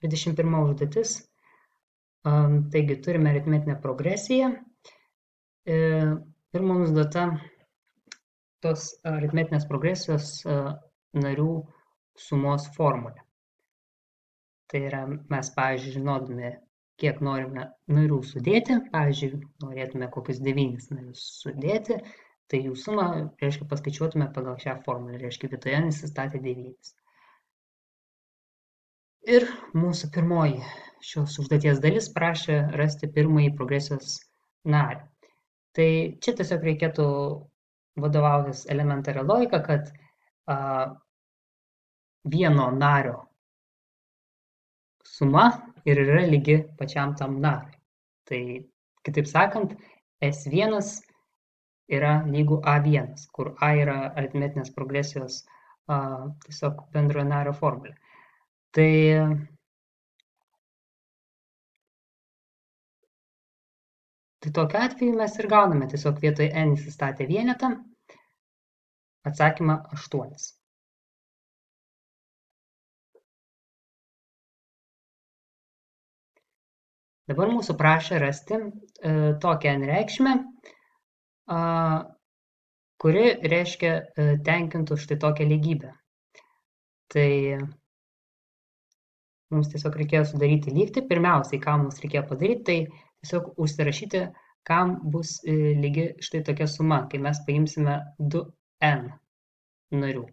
21 užduotis. Taigi turime aritmetinę progresiją ir mums duota tos aritmetinės progresijos narių sumos formulė. Tai yra, mes, pavyzdžiui, žinodami, kiek norime narių sudėti, pavyzdžiui, norėtume kokius 9 narius sudėti, tai jų sumą, reiškia, paskaičiuotume pagal šią formulę, reiškia, vietoje n įsistatė 9. Ir mūsų pirmoji šios užduoties dalis prašė rasti pirmąjį progresijos narį. Tai čia tiesiog reikėtų vadovautis elementaria logika, kad vieno nario suma ir yra lygi pačiam tam nariui. Tai, kitaip sakant, S1 yra lygu A1, kur A yra aritmetinės progresijos tiesiog bendrojo nario formulė. Tai tokiu atveju mes ir gauname tiesiog vietoj n įsistatę vienetą atsakymą 8. Dabar mūsų prašė rasti tokią n reikšmę, kuri reiškia tenkintų štai tokią lygybę. Tai mums tiesiog reikėjo sudaryti lygtį. Pirmiausiai, ką mums reikėjo padaryti, tai tiesiog užsirašyti, kam bus lygi štai tokia suma, kai mes paimsime 2n narių.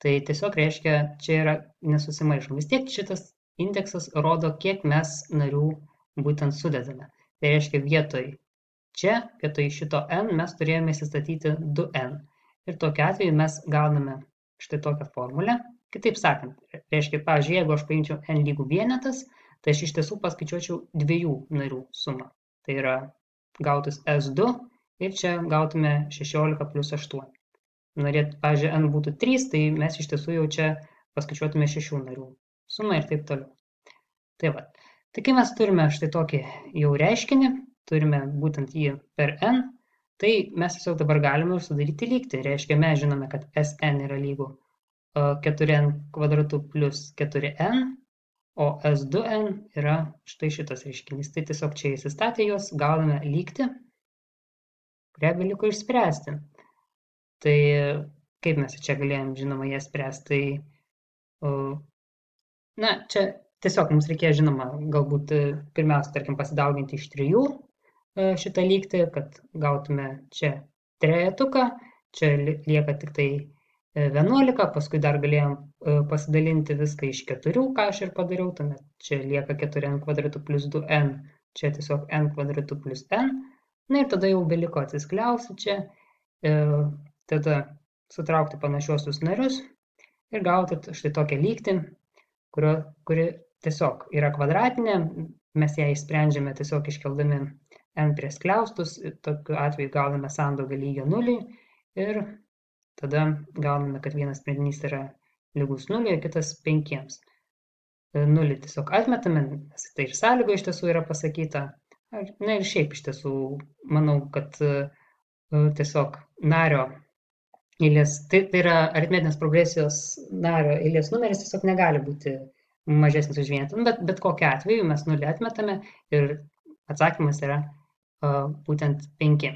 Tai tiesiog reiškia, čia yra nesusimaišom. Vis tiek šitas indeksas rodo, kiek mes narių būtent sudedame. Tai reiškia, vietoj šito n mes turėjome įsistatyti 2n. Ir tokiu atveju mes gauname štai tokią formulę. Kitaip sakant, reiškia, pavyzdžiui, jeigu aš paimčiau n lygų vienetas, tai aš iš tiesų paskaičiuočiau 2 narių sumą. Tai yra gautus S2 ir čia gautume 16 plus 8. Norėt, pavyzdžiui, n būtų 3, tai mes iš tiesų jau čia paskaičiuotume 6 narių sumą ir taip toliau. Tai va. Tai kai mes turime štai tokį jau reiškinį, turime būtent jį per n, tai mes tiesiog dabar galime sudaryti lygtį. Reiškia, mes žinome, kad Sn yra lygu 4n kvadratu plus 4n, o S2n yra štai šitas reiškinys. Tai tiesiog čia įsistatę juos, gauname lygtį, kurią beliko išspręsti. Tai kaip mes čia galėjom, žinoma, ją spręsti? Tai, čia tiesiog mums reikėjo, žinoma, galbūt pirmiausia, tarkim, pasidauginti iš 3 šitą lygtį, kad gautume čia trejetuką, čia lieka tik tai 11, paskui dar galėjom pasidalinti viską iš 4, ką aš ir padariau, tuomet čia lieka 4n kvadratu plus 2n, čia tiesiog n kvadratu plus n, na ir tada jau beliko atsiskliausti čia, tada sutraukti panašiuosius narius ir gauti štai tokią lygtį, kuri tiesiog yra kvadratinė, mes ją išsprendžiame tiesiog iškeldami n prie skliaustus, tokiu atveju gauname sandaugą lygio 0 ir tada gauname, kad vienas sprendinys yra lygus 0, kitas 5. 0 tiesiog atmetame, nes tai ir sąlygo iš tiesų yra pasakyta. Na ir šiaip iš tiesų, manau, kad tiesiog nario eilės, tai yra aritmetinės progresijos nario eilės numeris tiesiog negali būti mažesnis už vienetą, bet kokiu atveju mes 0 atmetame ir atsakymas yra būtent 5.